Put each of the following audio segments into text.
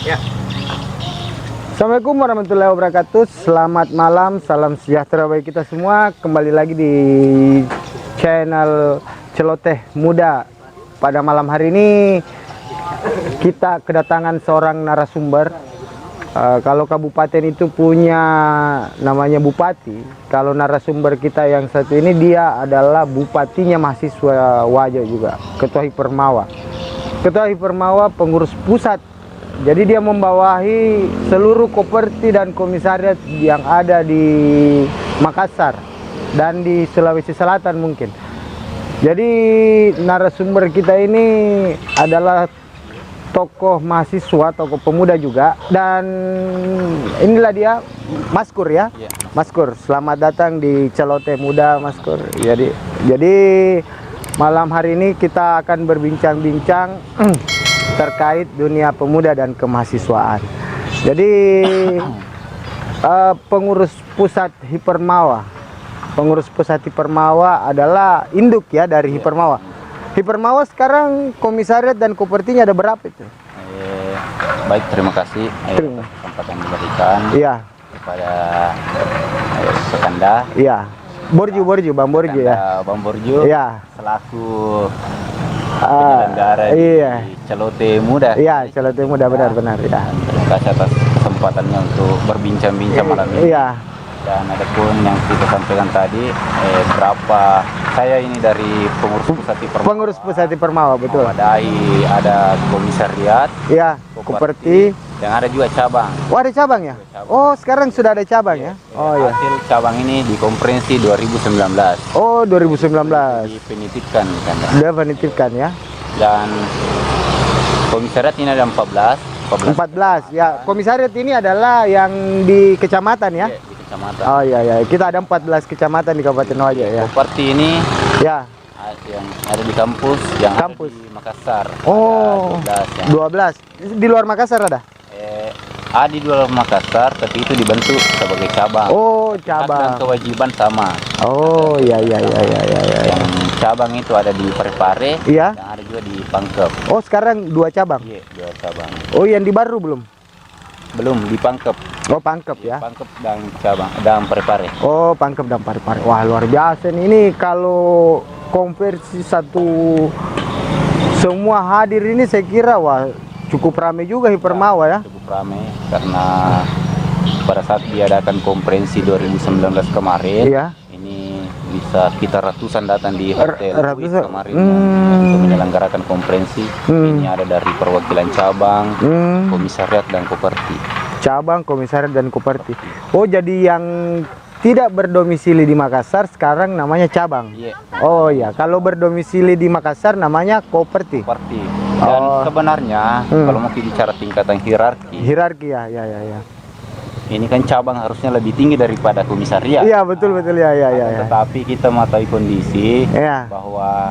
Ya. Assalamualaikum warahmatullahi wabarakatuh. Selamat malam, salam sejahtera bagi kita semua. Kembali lagi di channel Celoteh Muda. Pada malam hari ini kita kedatangan seorang narasumber. Kalau kabupaten itu punya namanya bupati, kalau narasumber kita yang satu ini dia adalah bupatinya mahasiswa Wajo juga, Ketua Hipermawa. Ketua Hipermawa pengurus pusat. Jadi dia membawahi seluruh koperti dan komisariat yang ada di Makassar dan di Sulawesi Selatan mungkin. Jadi narasumber kita ini adalah tokoh mahasiswa, tokoh pemuda juga. Dan inilah dia, Maskur ya. Maskur, selamat datang di Celoteh Muda, Maskur. Jadi malam hari ini kita akan berbincang-bincang terkait dunia pemuda dan kemahasiswaan. Jadi pengurus pusat Hipermawa, pengurus pusat Hipermawa adalah induk ya dari Hipermawa. Hipermawa sekarang komisariat dan kopertinya ada berapa itu? Baik, terima kasih atas kesempatan yang diberikan kepada Sekanda. Iya. Bang Borju ya. Bang Borju. Iya. Selaku penyelenggara di Celoteh Muda. Iya, Celoteh Muda, benar-benar ya. Terima kasih atas kesempatannya untuk berbincang-bincang malam ini. Iya. Dan ada pun yang kita sampaikan tadi, berapa saya ini dari pengurus pusat Hipermawa. Pengurus pusat Hipermawa, betul. Ada komisariat, iya, koperti, yang ada juga cabang. Oh, ada cabang ya? Oh, sekarang sudah ada cabang ya? Oh ya. Hasil cabang ini di konferensi 2019. Oh, 2019. Dipenitipkan kan. Dia penitipkan ya. Dan komisariat ini ada 14 ya. Komisariat ini adalah yang di kecamatan ya? Di kecamatan. Oh iya. Kita ada 14 kecamatan di Kabupaten Wajo ya. Koperti ini ya yang ada di kampus, yang ada di Makassar. Oh, ada 12. Di luar Makassar ada? Ada di luar Makassar, tapi itu dibentuk sebagai cabang. Oh, Hak cabang. dan kewajiban sama. Oh, iya. Yang cabang itu ada di Parepare, iya. yang ada juga di Pangkep. Oh, sekarang 2 cabang? Iya, 2 cabang. Oh, yang di Baru belum? Belum, di Pangkep. Oh, Pangkep ya. Pangkep dan cabang dan Parepare. Oh, Pangkep dan Parepare. Wah, luar biasa nih. Ini kalau konversi satu semua hadir ini saya kira wah cukup ramai juga Hipermawa ya. Cukup ramai karena pada saat diadakan konferensi 2019 kemarin, ini bisa kita ratusan datang di hotel kemarin untuk menyelenggarakan konferensi. Ini ada dari perwakilan cabang, komisariat dan koperti. Cabang, komisariat dan koperti. Oh, jadi yang tidak berdomisili di Makassar sekarang namanya cabang. Oh ya, kalau berdomisili di Makassar namanya koperti. Dan sebenarnya kalau mau bicara tingkatan hierarki ya. Ini kan cabang harusnya lebih tinggi daripada komisariat. Iya, betul ya. Tetapi kita mengetahui kondisi bahwa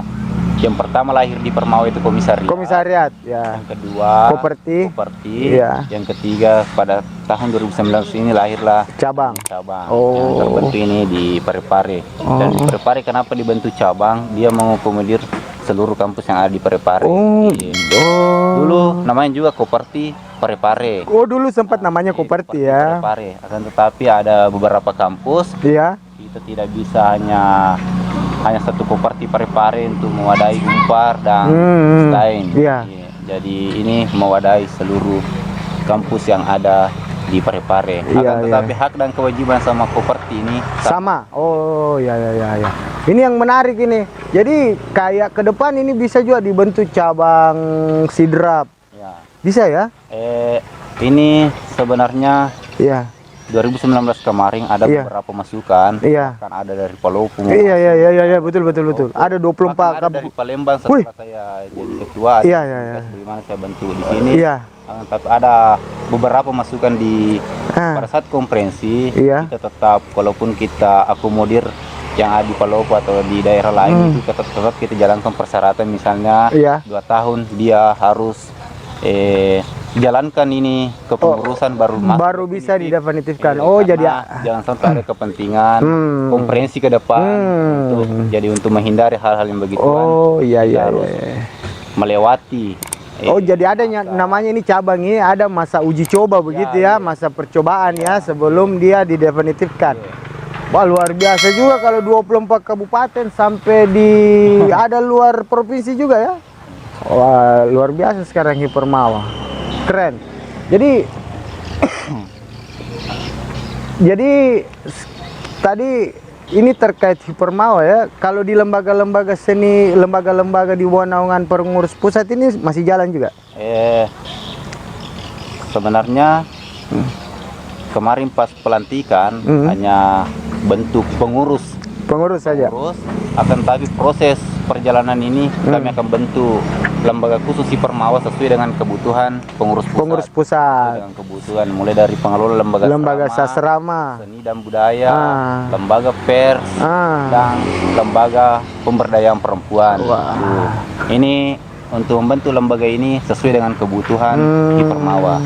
yang pertama lahir di Hipermawa itu komisariat ya. Yang kedua koperti ya. Yang ketiga pada tahun 2019 ini lahirlah cabang. Yang terbentuk ini di Parepare. Dan di Parepare kenapa dibentuk cabang? Dia mengakomodir seluruh kampus yang ada di Parepare. Dulu namanya juga koperti Parepare. Oh, dulu sempat namanya koperti ya. Parepare. Akan tetapi ada beberapa kampus. Iya. Kita tidak bisa hanya satu koperti Parepare untuk mewadahi Unpar dan lain. Jadi ini mewadahi seluruh kampus yang ada di Parepare. Tetapi hak dan kewajiban sama koperti ini sama. Oh ya. Ini yang menarik ini. Jadi kayak ke depan ini bisa juga dibentuk cabang Sidrap. Bisa ya? Ini sebenarnya 2019 kemarin ada beberapa masukan. Kan ada dari Palopo. Iya, betul. Ada 24 ada dari Palembang setelah saya jadi ketua. Bagaimana saya bantu di sini. Tapi ada beberapa masukan pada saat konferensi. Kita tetap, walaupun kita akomodir yang ada di Palopo atau di daerah lain, itu tetap kita jalankan persyaratan, misalnya 2 tahun dia harus jalankan ini kepengurusan baru bisa didefinitifkan. Oh, jadi jangan sampai ada kepentingan konferensi ke depan untuk menghindari hal-hal yang begitu. Oh, iya. Melewati. Jadi adanya namanya ini cabang ini ada masa uji coba begitu ya, masa percobaan ya sebelum dia didefinitifkan. Wah, luar biasa juga kalau 24 kabupaten sampai ada luar provinsi juga ya. Wah, luar biasa sekarang Hipermawa. Keren. Jadi tadi ini terkait Hipermawa ya. Kalau di lembaga-lembaga seni, lembaga-lembaga di bawah naungan pengurus pusat ini masih jalan juga? Sebenarnya kemarin pas pelantikan hanya bentuk pengurus saja. Akan tapi proses perjalanan ini kami akan bentuk lembaga khusus Hipermawa sesuai dengan kebutuhan pengurus pusat. Dengan kebutuhan mulai dari pengelola lembaga sasrama, seni dan budaya, lembaga pers, dan lembaga pemberdayaan perempuan. Ini untuk membentuk lembaga ini sesuai dengan kebutuhan Hipermawa.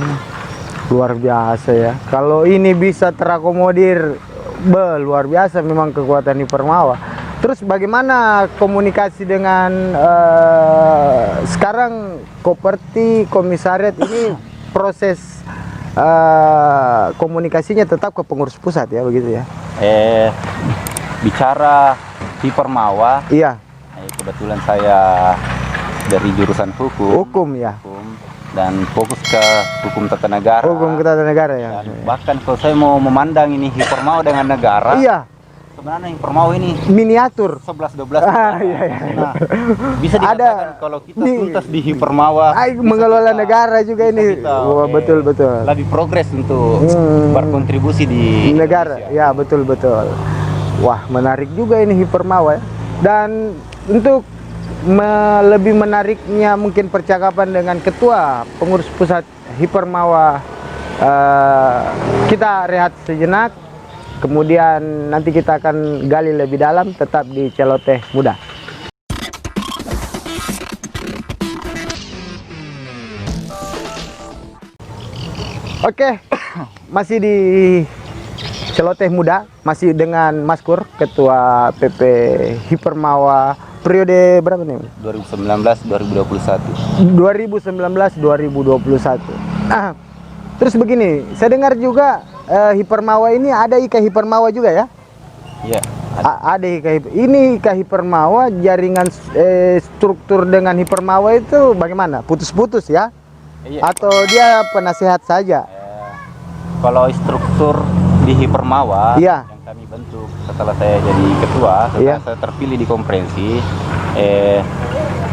Luar biasa ya. Kalau ini bisa terakomodir, luar biasa memang kekuatan Hipermawa. Terus bagaimana komunikasi dengan sekarang Koperti Komisariat ini proses komunikasinya tetap ke pengurus pusat ya begitu ya? Bicara Hipermawa, iya. Kebetulan saya dari jurusan hukum ya. Dan fokus ke hukum tata negara. Hukum tata negara ya. Dan bahkan kalau saya mau memandang ini Hipermawa dengan negara. Iya. Sebenarnya Hipermawa ini miniatur 11-12. Iya. Nah, bisa dikatakan kalau kita tuntas di Hipermawa mengelola negara juga ini. Wah, betul. Lebih progres untuk berkontribusi di negara. Indonesia. Ya, betul. Wah, menarik juga ini Hipermawa ya. Dan untuk lebih menariknya mungkin percakapan dengan ketua pengurus pusat Hipermawa, kita rehat sejenak, kemudian nanti kita akan gali lebih dalam, tetap di Celoteh Muda. Oke, masih di Celoteh Muda, masih dengan Mas Kur, ketua PP Hipermawa periode berapa nih? 2019-2021. 2019-2021. Terus begini, saya dengar juga Hipermawa ini ada IKA Hipermawa juga ya? Iya. Ada IKA. Ini IKA Hipermawa, jaringan struktur dengan Hipermawa itu bagaimana? Putus-putus ya? Iya. Atau dia penasehat saja? Kalau struktur di Hipermawa, iya, yang kami bentuk setelah saya jadi ketua, setelah saya terpilih di konferensi,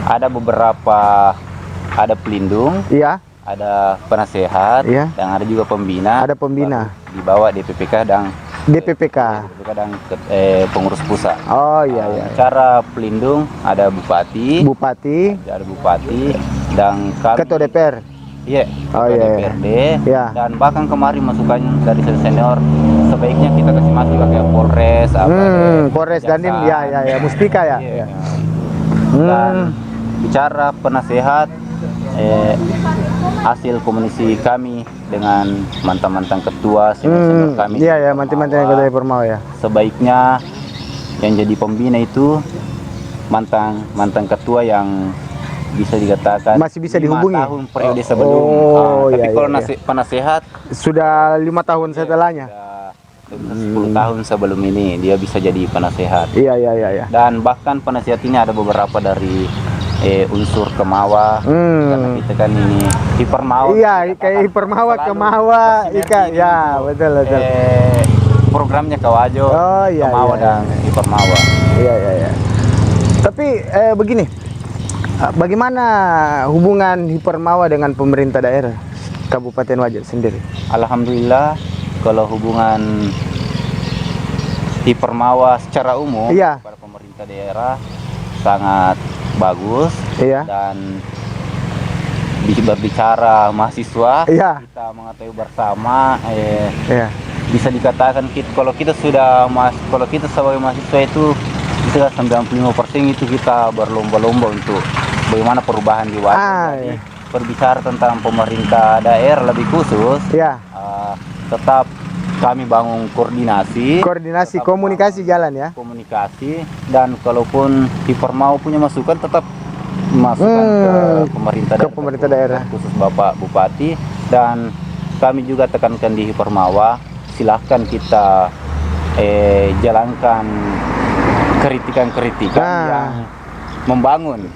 ada beberapa, ada pelindung, iya, ada penasehat, dan ada juga pembina. Ada pembina. Di bawah DPPK dan pengurus pusat. Oh iya. Cara pelindung ada bupati, dan kami ketua DPR. Iya, DPRD, dan bahkan kemarin masukan dari senior sebaiknya kita kasih masuk kayak Polres, Polres Dandim, ya, Mustika ya. Dan bicara penasehat, hasil komunikasi kami dengan mantan-mantan ketua, senior kami. Iya, mantan-mantan ketua Hipermawa ya. Sebaiknya yang jadi pembina itu mantan ketua yang bisa dikatakan masih bisa dihubungi 5 tahun periode sebelum. Tapi kalau penasehat sudah 5 tahun setelahnya. 10 tahun sebelum ini dia bisa jadi penasehat. Iya. Dan bahkan penasehat ini ada beberapa dari unsur Kemawa. Karena kita kan ini Hipermawa. Iya, kayak Hipermawa, Kemawa, ya betul. Programnya Kawajo, Kemawa dan Hipermawa. Iya. Tapi begini, bagaimana hubungan Hipermawa dengan pemerintah daerah Kabupaten Wajo sendiri? Alhamdulillah, kalau hubungan Hipermawa secara umum pada pemerintah daerah sangat bagus. Dan berbicara mahasiswa, kita mengetahui bersama, bisa dikatakan kalau kita sebagai mahasiswa itu bisa 95% itu kita berlomba-lomba untuk bagaimana perubahan di Wajo. berbicara tentang pemerintah daerah lebih khusus, ya, tetap kami bangun koordinasi, komunikasi jalan ya. Komunikasi, dan kalaupun Hipermau punya masukan tetap masukkan ke pemerintah daerah, khusus Bapak Bupati, dan kami juga tekankan di Hipermawa, silahkan kita jalankan kritikan-kritikan yang membangun,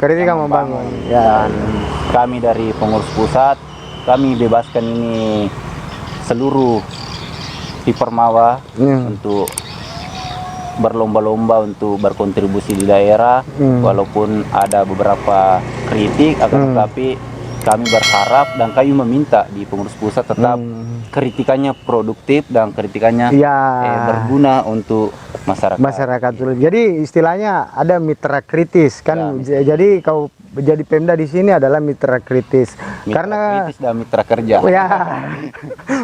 ya. Dan kami dari pengurus pusat, kami bebaskan ini seluruh Hipermawa untuk berlomba-lomba untuk berkontribusi di daerah, walaupun ada beberapa kritik, akan tetapi kami berharap dan kami meminta di pengurus pusat tetap kritikannya produktif dan kritikannya berguna untuk masyarakat. Jadi istilahnya ada mitra kritis kan, jadi kau jadi Pemda di sini adalah mitra kritis, karena kritis dan mitra kerja. Ya,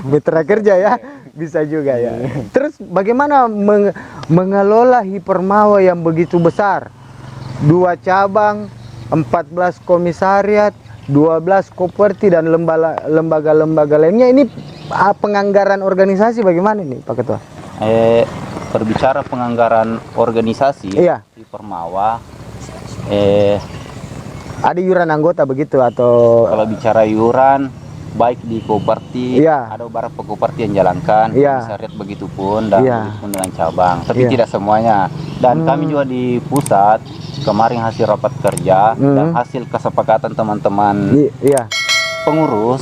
mitra kerja ya, bisa juga ya. Terus bagaimana mengelola Hipermawa yang begitu besar, 2 cabang, 14 komisariat, 12 koperti dan lembaga-lembaga lainnya, ini penganggaran organisasi bagaimana nih Pak Ketua? Berbicara penganggaran organisasi Hipermawa, ada iuran anggota begitu atau? Kalau bicara iuran, baik di koperti, ada beberapa koperti yang jalankan, komisariat begitu pun, dan begitu pun dengan cabang, tapi tidak semuanya. Dan kami juga di pusat, kemarin hasil rapat kerja dan hasil kesepakatan teman-teman pengurus,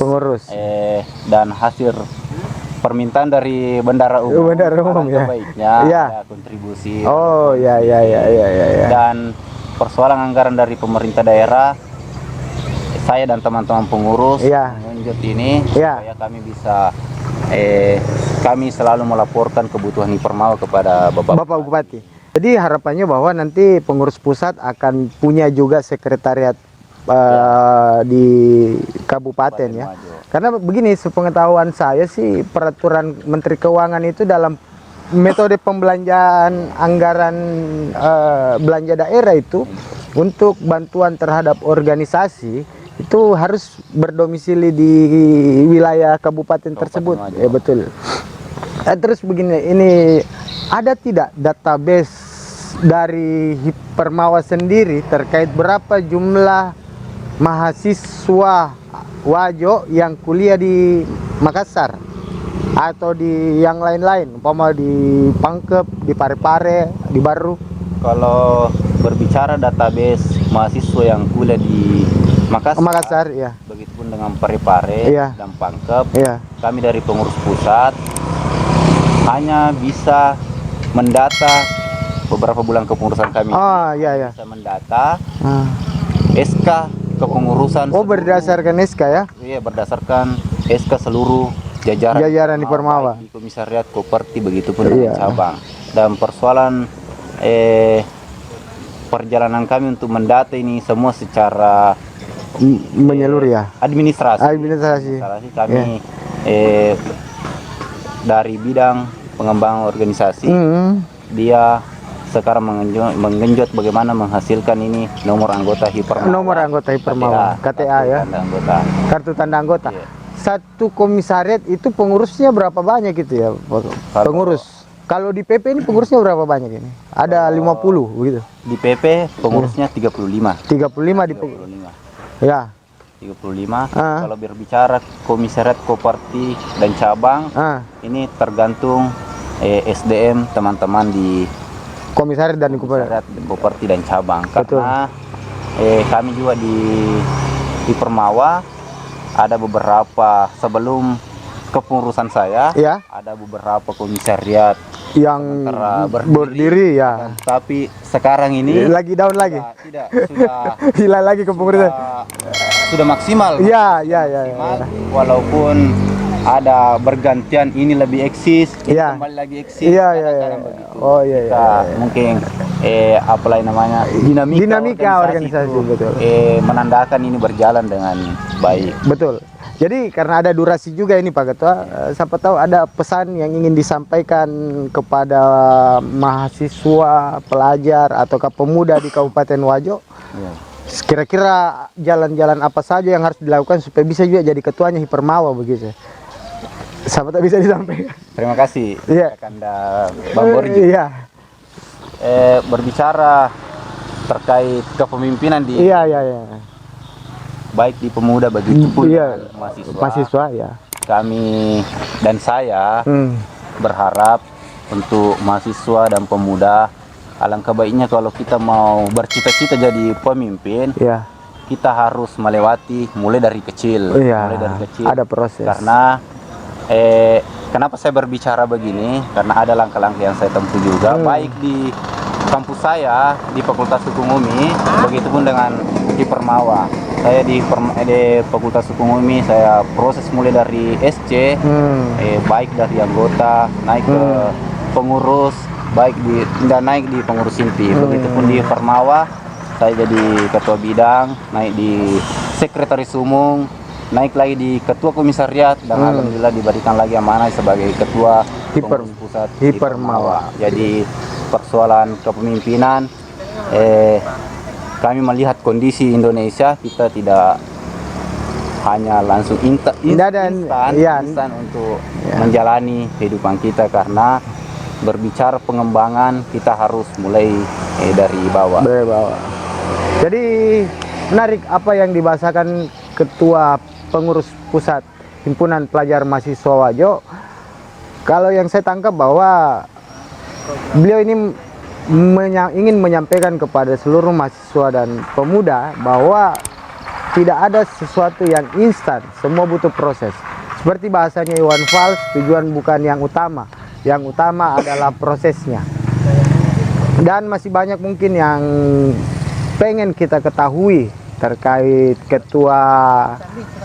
dan hasil permintaan dari bendara umum, baiknya ada kontribusi. Dan persoalan anggaran dari pemerintah daerah, saya dan teman-teman pengurus mengenjot ini supaya kami bisa kami selalu melaporkan kebutuhan Hipermawa kepada Bapak Bupati. Jadi harapannya bahwa nanti pengurus pusat akan punya juga sekretariat di kabupaten ya. Karena begini, sepengetahuan saya sih, peraturan Menteri Keuangan itu dalam metode pembelanjaan anggaran belanja daerah itu untuk bantuan terhadap organisasi itu harus berdomisili di wilayah kabupaten tersebut. Betul. Terus begini, ini ada tidak database dari Hipermawa sendiri terkait berapa jumlah mahasiswa Wajo yang kuliah di Makassar atau di yang lain-lain, umpama di Pangkep, di Parepare, di Baru? Kalau berbicara database mahasiswa yang kuliah di Makassar, begitupun dengan Parepare dan Pangkep, kami dari pengurus pusat hanya bisa mendata beberapa bulan kepengurusan kami. Bisa mendata SK kepengurusan. Berdasarkan SK ya? Iya, berdasarkan SK seluruh jajaran Hipermawa, di komisariat, koperti, begitupun dengan cabang. Dan persoalan perjalanan kami untuk mendata ini semua secara menyeluruh administrasi kami dari bidang pengembangan organisasi, dia sekarang menggenjot bagaimana menghasilkan ini nomor anggota Hipermawa, KTA ya, kartu tanda anggota. Satu komisariat itu pengurusnya berapa banyak gitu ya, pengurus? Kalau di PP ini pengurusnya berapa banyak ini? Ada 50 begitu. Di PP pengurusnya 35. 35 di 35. Ya. 35. Kalau berbicara komisariat, koperti dan cabang, ini tergantung SDM teman-teman di komisariat dan koperti dan cabang. Karena kami juga di Permawa ada beberapa, sebelum kepengurusan saya, ada beberapa komisariat yang berdiri ya. Tapi sekarang ini lagi down lagi. Sudah hilang lagi kepengurusan. Sudah maksimal. Ya. Walaupun ada bergantian, ini lebih eksis, ini kembali lagi eksis. Mungkin apa namanya, dinamika organisasi betul. Menandakan ini berjalan dengan baik. Betul. Jadi karena ada durasi juga ini Pak Ketua, siapa tahu ada pesan yang ingin disampaikan kepada mahasiswa, pelajar ataukah pemuda di Kabupaten Wajo Kira-kira jalan-jalan apa saja yang harus dilakukan supaya bisa juga jadi ketuanya Hipermawa begitu? Sahabat tak bisa disampaikan. Terima kasih. Iya. Kanda Bang Borju. Iya. Berbicara terkait kepemimpinan di iya. baik di pemuda begitu pun iya. mahasiswa ya. Kami dan saya berharap untuk mahasiswa dan pemuda, alangkah baiknya kalau kita mau bercita-cita jadi pemimpin, kita harus melewati mulai dari kecil. Mulai dari kecil. Ada proses. Karena kenapa saya berbicara begini? Karena ada langkah-langkah yang saya tempuh juga, baik di kampus saya di Fakultas Hukum UMI, begitupun dengan Hipermawa. Saya di Fakultas Hukum UMI, saya proses mulai dari SC, baik dari anggota naik ke pengurus, dan naik di pengurus inti. Begitupun di Hipermawa, saya jadi ketua bidang, naik di sekretaris umum, naik lagi di ketua komisariat, dan alhamdulillah diberikan lagi amanah sebagai ketua pengurus pusat Hipermawa. Jadi persoalan kepemimpinan, kami melihat kondisi Indonesia, kita tidak hanya langsung instan untuk menjalani kehidupan kita, karena berbicara pengembangan kita harus mulai dari bawah. Jadi menarik apa yang dibahasakan Ketua Pengurus Pusat Himpunan Pelajar Mahasiswa Wajo. Kalau yang saya tangkap bahwa beliau ini ingin menyampaikan kepada seluruh mahasiswa dan pemuda bahwa tidak ada sesuatu yang instan, semua butuh proses. Seperti bahasanya Iwan Fals, tujuan bukan yang utama adalah prosesnya. Dan masih banyak mungkin yang pengen kita ketahui terkait Ketua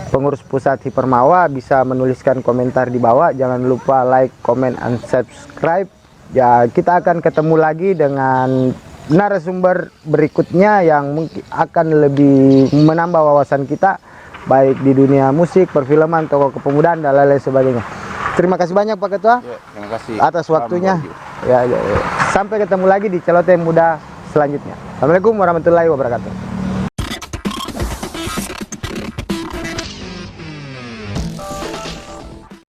Pengurus Pusat Hipermawa. Bisa menuliskan komentar di bawah. Jangan lupa like, comment, and subscribe. Ya, kita akan ketemu lagi dengan narasumber berikutnya yang mungkin akan lebih menambah wawasan kita, baik di dunia musik, perfilman, tokoh kepemudaan, dan lain-lain sebagainya. Terima kasih banyak Pak Ketua, terima kasih atas waktunya. Ya. Sampai ketemu lagi di Celoteh Muda selanjutnya. Assalamualaikum warahmatullahi wabarakatuh.